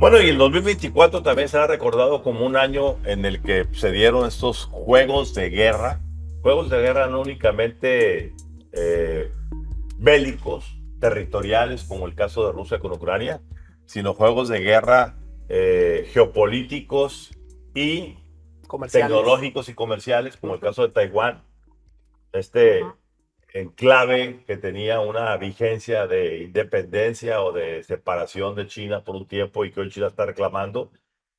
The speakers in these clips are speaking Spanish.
Bueno, y el 2024 también será recordado como un año en el que se dieron estos juegos de guerra no únicamente eh, bélicos, territoriales, como el caso de Rusia con Ucrania, sino juegos de guerra geopolíticos y Comerciales. tecnológicos y comerciales, como el Ujú, caso de Taiwán, ujú. este enclave que tenía una vigencia de independencia o de separación de China por un tiempo y que hoy China está reclamando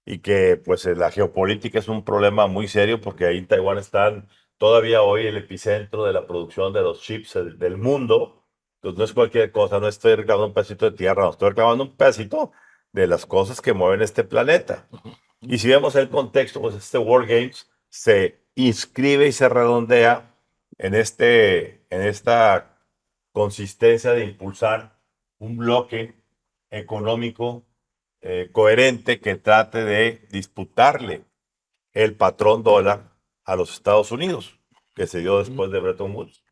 y que pues la geopolítica es un problema muy serio porque ahí en Taiwán están todavía hoy el epicentro de la producción de los chips del mundo. Entonces no es cualquier cosa, no estoy reclamando un pedacito de tierra, no estoy reclamando un pedacito de las cosas que mueven este planeta. Y si vemos el contexto, pues este World Games se inscribe y se redondea en esta consistencia de impulsar un bloque económico coherente que trate de disputarle el patrón dólar a los Estados Unidos, que se dio Ujú. después de Bretton Woods.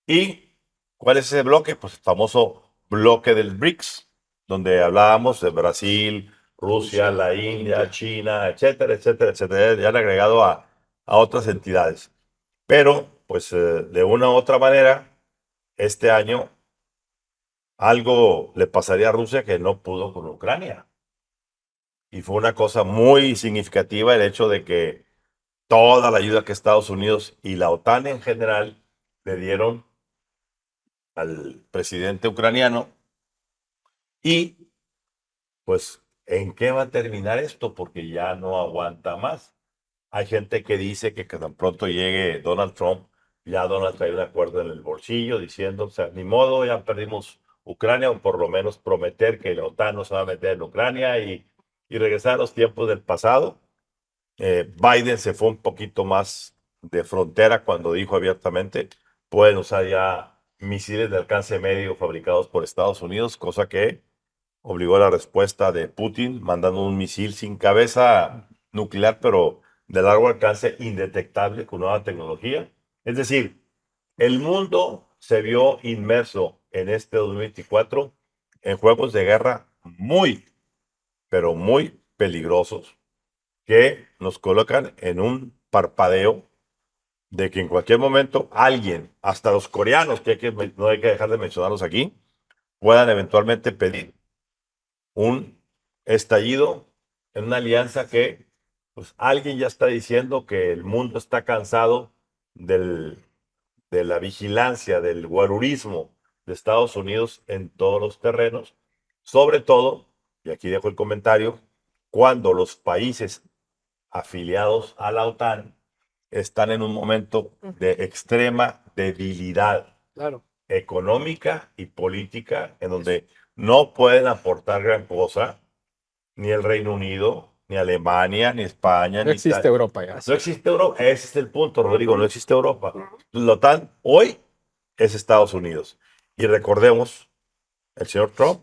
¿Y cuál es ese bloque? Pues el famoso bloque del BRICS, donde hablábamos de Brasil, Rusia, Rusia, la India, India. China, etcétera, etcétera, etcétera. Ya han agregado a otras entidades. Pero, pues de una u otra manera, este año algo le pasaría a Rusia que no pudo con Ucrania. Y fue una cosa muy significativa el hecho de que toda la ayuda que Estados Unidos y la OTAN en general le dieron al presidente ucraniano. Y pues, ¿en qué va a terminar esto? Porque ya no aguanta más. Hay gente que dice que tan pronto llegue Donald Trump, ya Donald trae un acuerdo en el bolsillo diciendo, o sea, ni modo, ya perdimos Ucrania, o por lo menos prometer que la OTAN no se va a meter en Ucrania y regresar a los tiempos del pasado. Biden se fue un poquito más de frontera cuando dijo abiertamente, pueden usar ya misiles de alcance medio fabricados por Estados Unidos, cosa que obligó a la respuesta de Putin, mandando un misil sin cabeza nuclear, pero de largo alcance, indetectable, con nueva tecnología. Es decir, el mundo se vio inmerso en este 2024 en juegos de guerra muy, pero muy peligrosos que nos colocan en un parpadeo de que en cualquier momento alguien, hasta los coreanos, no hay que dejar de mencionarlos aquí, puedan eventualmente pedir un estallido en una alianza que pues alguien ya está diciendo que el mundo está cansado del, de la vigilancia, del guarurismo de Estados Unidos en todos los terrenos, sobre todo, y aquí dejo el comentario, cuando los países afiliados a la OTAN están en un momento de extrema debilidad Claro. económica y política en Es- donde no pueden aportar gran cosa, ni el Reino Unido, ni Alemania, ni España, no ni existe Italia. Europa ya. No existe Europa, ese es el punto, Rodrigo, no existe Europa. Ujú. La OTAN hoy es Estados Unidos. Y recordemos, el señor Trump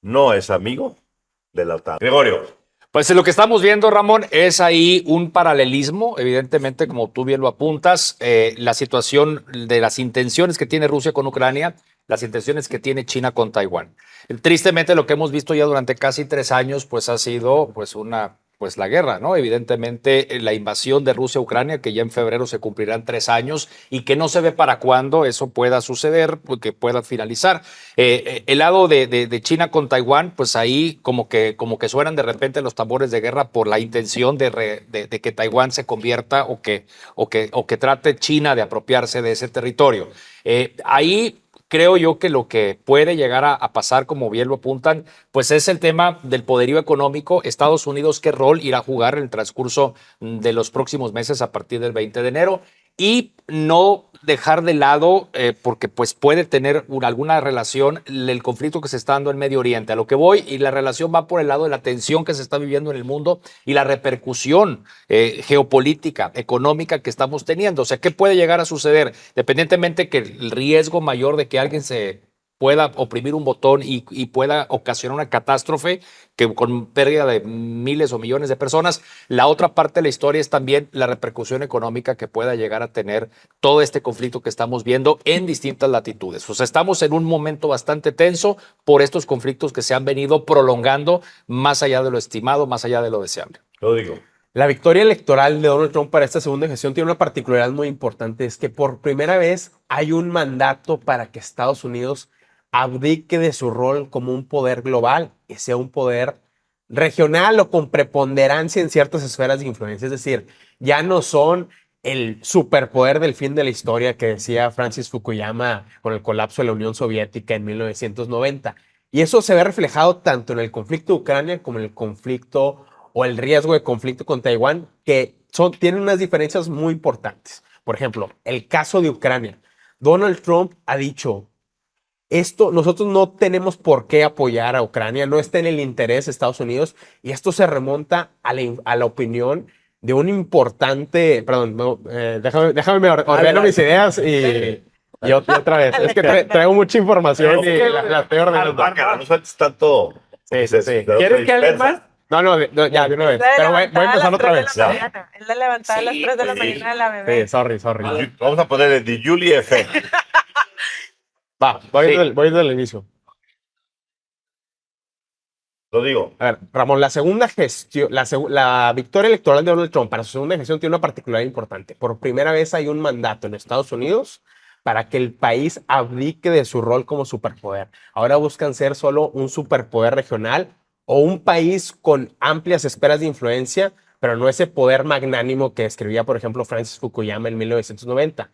no es amigo de la OTAN. Gregorio. Pues lo que estamos viendo, Ramón, es ahí un paralelismo, evidentemente, como tú bien lo apuntas, la situación de las intenciones que tiene Rusia con Ucrania, las intenciones que tiene China con Taiwán. Tristemente, lo que hemos visto ya durante casi 3 años, pues ha sido pues la guerra, ¿no? Evidentemente, la invasión de Rusia a Ucrania, que ya en febrero se cumplirán 3 años y que no se ve para cuándo eso pueda suceder, que pueda finalizar. El lado de China con Taiwán, pues ahí como que suenan de repente los tambores de guerra por la intención de que Taiwán se convierta o que trate China de apropiarse de ese territorio. Ahí creo yo que lo que puede llegar a pasar, como bien lo apuntan, pues es el tema del poderío económico. Estados Unidos, ¿qué rol irá a jugar en el transcurso de los próximos meses a partir del 20 de enero? Y no dejar de lado, porque pues puede tener alguna relación el conflicto que se está dando en Medio Oriente. A lo que voy, y la relación va por el lado de la tensión que se está viviendo en el mundo y la repercusión geopolítica, económica que estamos teniendo. O sea, ¿qué puede llegar a suceder? Dependientemente que el riesgo mayor de que alguien se pueda oprimir un botón y pueda ocasionar una catástrofe que con pérdida de miles o millones de personas. La otra parte de la historia es también la repercusión económica que pueda llegar a tener todo este conflicto que estamos viendo en distintas latitudes. O sea, estamos en un momento bastante tenso por estos conflictos que se han venido prolongando más allá de lo estimado, más allá de lo deseable. Lo digo. La victoria electoral de Donald Trump para esta segunda gestión tiene una particularidad muy importante, es que por primera vez hay un mandato para que Estados Unidos abdique de su rol como un poder global y sea un poder regional o con preponderancia en ciertas esferas de influencia. Es decir, ya no son el superpoder del fin de la historia que decía Francis Fukuyama con el colapso de la Unión Soviética en 1990. Y eso se ve reflejado tanto en el conflicto de Ucrania como en el conflicto o el riesgo de conflicto con Taiwán, que tienen unas diferencias muy importantes. Por ejemplo, el caso de Ucrania. Donald Trump ha dicho, nosotros no tenemos por qué apoyar a Ucrania, no está en el interés de Estados Unidos, y esto se remonta a la opinión de un importante, perdón, déjame ordeno mis ideas y otra vez. Es que traigo mucha información y la estoy ordenando. No sueltes tanto. Sí, sí, sí. ¿Quieres que hable más? No, ya, de una vez. Pero voy a empezar otra vez. Es la levantada a las 3 de la mañana de la bebé. Sí, sorry. Vamos a ponerle The Julie F. Va, voy desde el inicio. Lo digo. A ver, Ramón, la segunda gestión, la victoria electoral de Donald Trump para su segunda gestión tiene una particularidad importante. Por primera vez hay un mandato en Estados Unidos para que el país abdique de su rol como superpoder. Ahora buscan ser solo un superpoder regional o un país con amplias esferas de influencia, pero no ese poder magnánimo que escribía, por ejemplo, Francis Fukuyama en 1990.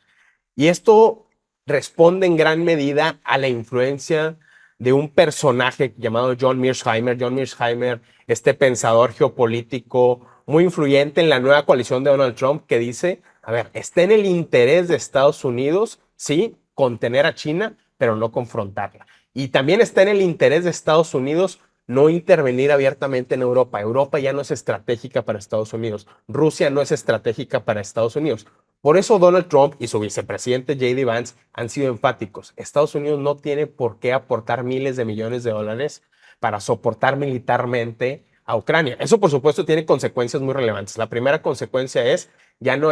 Y esto responde en gran medida a la influencia de un personaje llamado John Mearsheimer. John Mearsheimer, este pensador geopolítico muy influyente en la nueva coalición de Donald Trump, que dice, a ver, está en el interés de Estados Unidos, sí, contener a China, pero no confrontarla. Y también está en el interés de Estados Unidos no intervenir abiertamente en Europa. Europa ya no es estratégica para Estados Unidos. Rusia no es estratégica para Estados Unidos. Por eso Donald Trump y su vicepresidente J.D. Vance han sido enfáticos. Estados Unidos no tiene por qué aportar miles de millones de dólares para soportar militarmente a Ucrania. Eso, por supuesto, tiene consecuencias muy relevantes. La primera consecuencia es ya no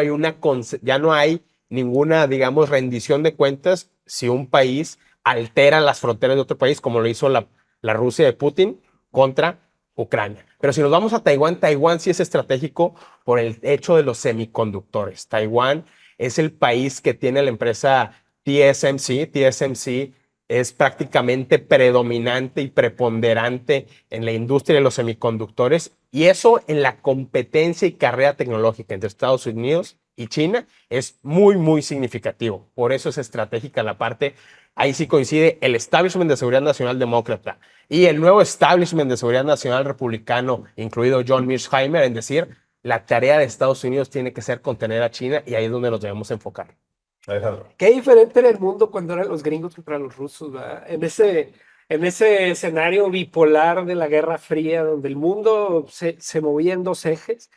hay ninguna, digamos, rendición de cuentas si un país altera las fronteras de otro país, como lo hizo la Rusia de Putin contra Ucrania. Pero si nos vamos a Taiwán, Taiwán sí es estratégico por el hecho de los semiconductores. Taiwán es el país que tiene la empresa TSMC. TSMC es prácticamente predominante y preponderante en la industria de los semiconductores, y eso en la competencia y carrera tecnológica entre Estados Unidos y China es muy, muy significativo. Por eso es estratégica la parte. Ahí sí coincide el establishment de seguridad nacional demócrata y el nuevo establishment de seguridad nacional republicano, incluido John Mearsheimer, en decir, la tarea de Estados Unidos tiene que ser contener a China, y ahí es donde nos debemos enfocar. Alejandro. Qué diferente era el mundo cuando eran los gringos contra los rusos, ¿verdad? En ese escenario bipolar de la Guerra Fría, donde el mundo se movía en dos ejes.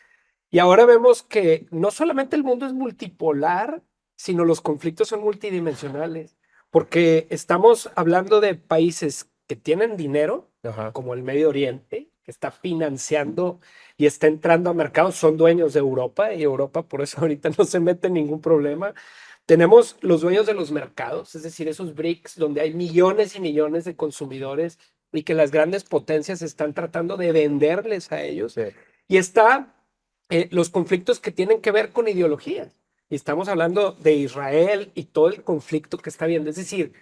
Y ahora vemos que no solamente el mundo es multipolar, sino los conflictos son multidimensionales. Porque estamos hablando de países que tienen dinero, como el Medio Oriente, que está financiando y está entrando a mercados, son dueños de Europa, y Europa por eso ahorita no se mete en ningún problema. Tenemos los dueños de los mercados, es decir, esos BRICS, donde hay millones y millones de consumidores y que las grandes potencias están tratando de venderles a ellos. Sí. Y está los conflictos que tienen que ver con ideologías. Y estamos hablando de Israel y todo el conflicto que está viendo. Es decir,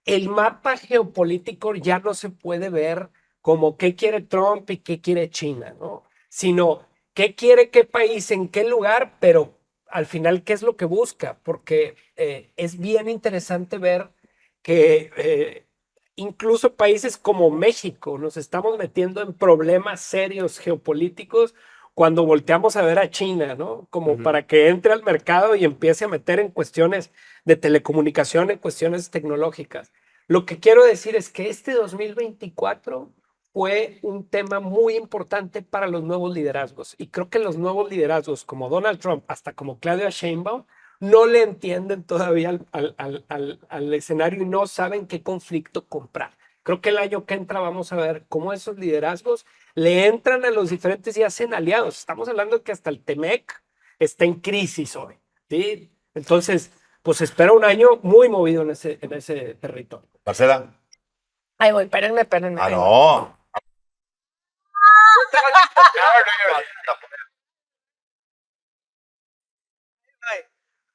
el mapa geopolítico ya no se puede ver como qué quiere Trump y qué quiere China, ¿no? Sino qué quiere qué país, en qué lugar, pero al final qué es lo que busca. Porque es bien interesante ver que incluso países como México nos estamos metiendo en problemas serios geopolíticos cuando volteamos a ver a China, ¿no? Como para que entre al mercado y empiece a meter en cuestiones de telecomunicación, en cuestiones tecnológicas. Lo que quiero decir es que este 2024 fue un tema muy importante para los nuevos liderazgos. Y creo que los nuevos liderazgos, como Donald Trump, hasta como Claudia Sheinbaum, no le entienden todavía al escenario y no saben qué conflicto comprar. Creo que el año que entra vamos a ver cómo esos liderazgos le entran a los diferentes y hacen aliados. Estamos hablando de que hasta el Temec está en crisis hoy, ¿sí? Entonces, pues espera un año muy movido en ese territorio. Marcela. Ahí voy, espérenme. Ah, ahí voy. no.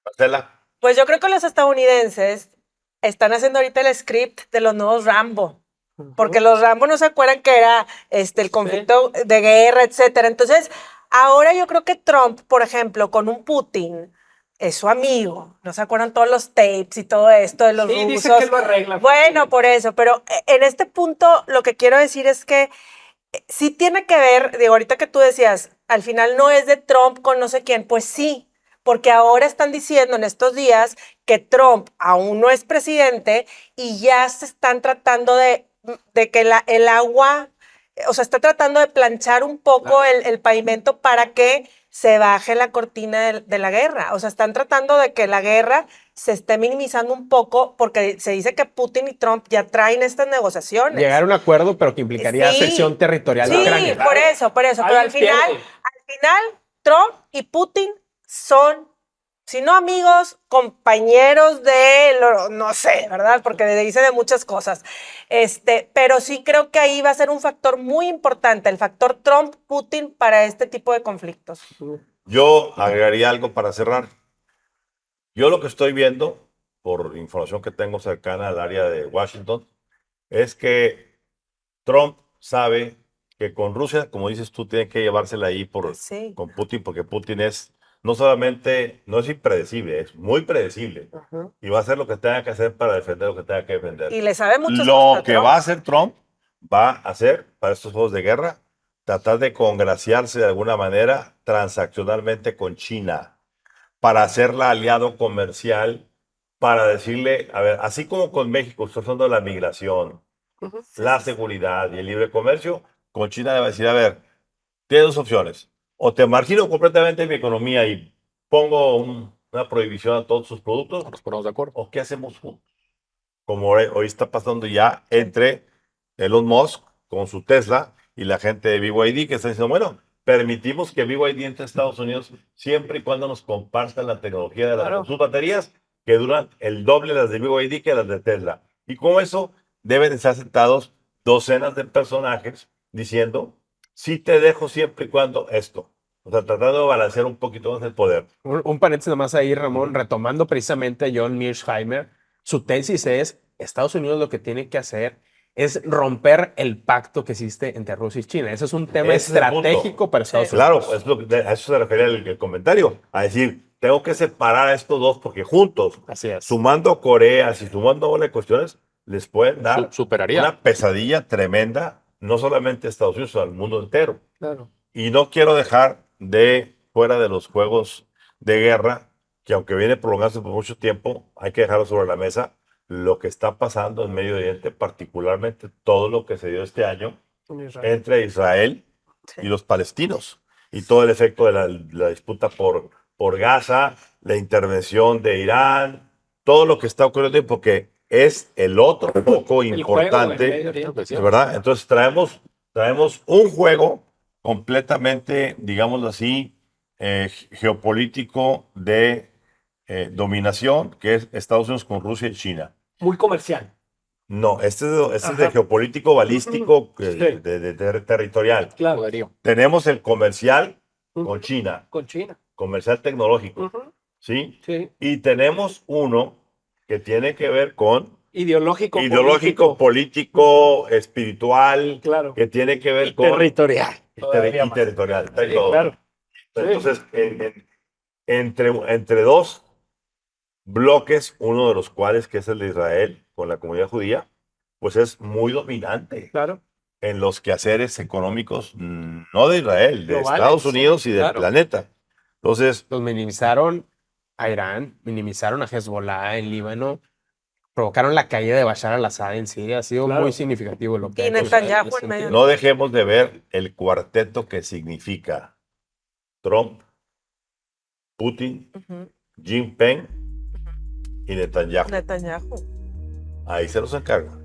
Marcela. Pues yo creo que los estadounidenses están haciendo ahorita el script de los nuevos Rambo. Porque los Rambo no se acuerdan que era el conflicto de guerra, etcétera. Entonces, ahora yo creo que Trump, por ejemplo, con un Putin, es su amigo. ¿No se acuerdan todos los tapes y todo esto de los Sí, rusos? dice que lo arregla. Bueno, por eso, pero en este punto lo que quiero decir es que sí tiene que ver, digo, ahorita que tú decías, al final no es de Trump con no sé quién, pues sí, porque ahora están diciendo en estos días que Trump aún no es presidente y ya se están tratando de que el agua, o sea, está tratando de planchar un poco el pavimento para que se baje la cortina de la guerra. O sea, están tratando de que la guerra se esté minimizando un poco porque se dice que Putin y Trump ya traen estas negociaciones. Llegar a un acuerdo, pero que implicaría Sí. secesión territorial de Sí, Ucrania. por eso. Pero al Alguien final, pierde. Trump y Putin son, si no amigos, compañeros no sé, ¿verdad? Porque dice de muchas cosas. Pero sí creo que ahí va a ser un factor muy importante, el factor Trump-Putin para este tipo de conflictos. Yo agregaría algo para cerrar. Yo lo que estoy viendo, por información que tengo cercana al área de Washington, es que Trump sabe que con Rusia, como dices tú, tiene que llevársela ahí Sí. con Putin, porque Putin no solamente, no es impredecible, es muy predecible. Y va a hacer lo que tenga que hacer para defender lo que tenga que defender. Y le sabe mucho. Lo que va a hacer Trump, va a hacer para estos juegos de guerra, tratar de congraciarse de alguna manera transaccionalmente con China, para hacerla aliado comercial, para decirle, a ver, así como con México está usando la migración, la seguridad y el libre comercio, con China debe decir, a ver, tienes dos opciones. O te margino completamente mi economía y pongo una prohibición a todos sus productos, Nos ponemos de acuerdo. o qué hacemos juntos. Como hoy está pasando ya entre Elon Musk con su Tesla y la gente de BYD que está diciendo, bueno, permitimos que BYD entre a Estados Unidos siempre y cuando nos compartan la tecnología de sus baterías que duran el doble las de BYD que las de Tesla. Y con eso deben estar sentados docenas de personajes diciendo, sí te dejo siempre y cuando esto. O sea, tratando de balancear un poquito más el poder. Un paréntesis nomás ahí, Ramón, retomando precisamente a John Mearsheimer, su tesis es, Estados Unidos lo que tiene que hacer es romper el pacto que existe entre Rusia y China. Ese es un tema Ese es el punto. estratégico para Estados Claro, Unidos. a eso se refería el comentario, a decir, tengo que separar a estos dos porque juntos, Así es. sumando Coreas y sumando bola de cuestiones, les pueden dar Superaría. una pesadilla tremenda, no solamente a Estados Unidos, sino al mundo entero. Claro. Y no quiero dejar fuera de los juegos de guerra, que aunque viene prolongándose por mucho tiempo, hay que dejarlo sobre la mesa, lo que está pasando en Medio Oriente, particularmente todo lo que se dio este año entre Israel y los palestinos, y todo el efecto de la disputa por Gaza, la intervención de Irán, todo lo que está ocurriendo, porque es el otro foco importante, ¿verdad? Entonces traemos un juego completamente, digámoslo así, geopolítico de dominación, que es Estados Unidos con Rusia y China. Muy comercial. No, este es de geopolítico balístico territorial. Claro. Poderío. Tenemos el comercial con China, Con China. comercial tecnológico, ¿sí? Sí. Y tenemos uno que tiene que ver con Ideológico, político, espiritual, Claro. que tiene que ver Y con territorial. y Todavía más. territorial. Sí, todo. claro. Entonces, entre dos bloques, uno de los cuales, que es el de Israel, con la comunidad judía, pues es muy dominante Claro. en los quehaceres económicos, no de Israel, de Globales, Estados Unidos y del claro. planeta. Entonces, Los minimizaron a Irán, minimizaron a Hezbollah en Líbano, provocaron la caída de Bashar al-Assad en Siria. Ha sido Claro. muy significativo lo que Y ha hecho Netanyahu ese en medio. sentido. no dejemos de ver el cuarteto que significa Trump, Putin, Ujú. Jinping y Netanyahu. Netanyahu. Ahí se los encargo.